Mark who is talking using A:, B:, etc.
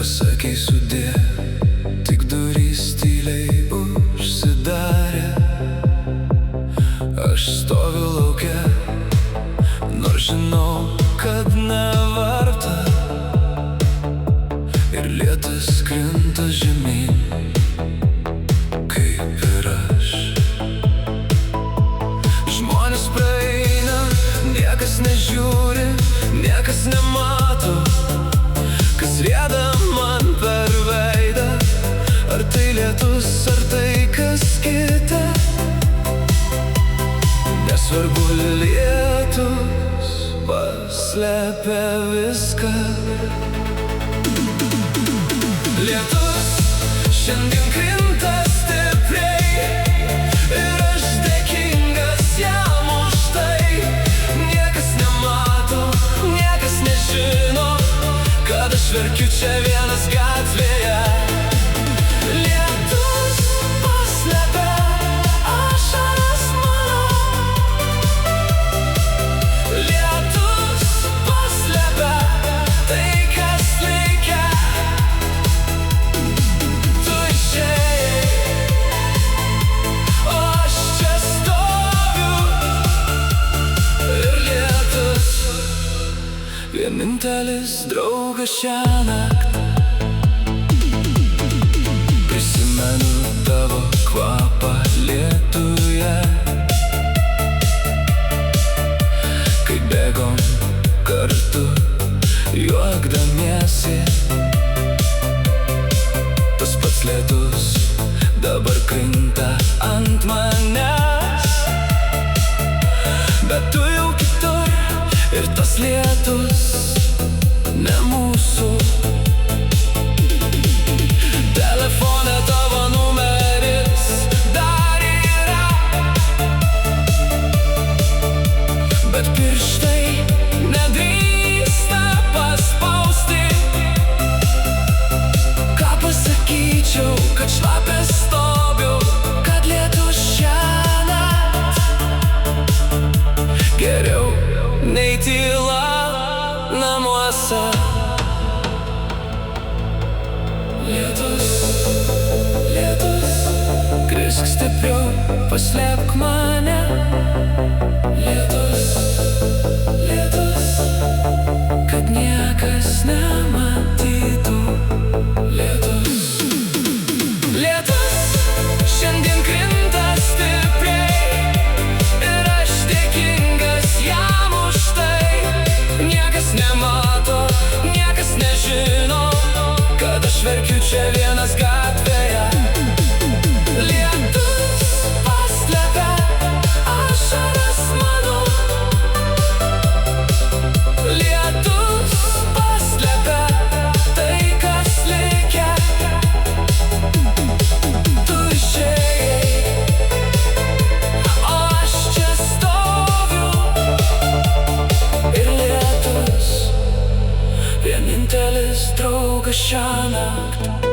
A: pasakysiu sudie, tik durys tyliai užsidarė. Aš stoviu lauke, nors žinau, kad nevarta, ir lietus krinta žemyn, kaip ir aš. Žmonės praeina, niekas nežiūri, niekas nemato, kas rieda man per veidą. Ar tai lietus, ar tai kas kita, nesvarbu, lietus paslepia viską. Lietus šiandien krinta stipriai, ir aš dėkingas jam už tai. Niekas nemato, niekas nežino, kad aš verkiu čia vienas gatvėje. Lietus paslepia ašaras mano, lietus paslepia tai, kas likę. Tu išėjai, o aš čia stoviu, ir lietus vienintelis draugas šiąnakt. Prisimenu tavo kvapą lietuje, kai bėgom kartu juokdamiesi. Tas pats lietus dabar krinta ant manęs, bet tu jau kitur, ir tas lietus ne mūsų. Telefone tavo numeris dar yra, bet pirštai nedrįsta paspausti. Ką pasakyčiau, kad šlapės stoviu, kad lietus šiąnakt geriau nei tyla namuose. Lietus, lietus, krisk stipriau, paslėpk mane. Lietus, lietus, kad niekas nematytų. Lietus, lietus, šiandien krinta stipriai, ir aš dėkingas jam už tai. Niekas nemato, niekas nežino, kad aš verkiu čia vienas gatvėje. Lietus paslepia ašaras mano, lietus paslepia tai, kas likę. Tu išėjai, o aš čia stoviu, ir lietus vienintelis draugas šiąnakt.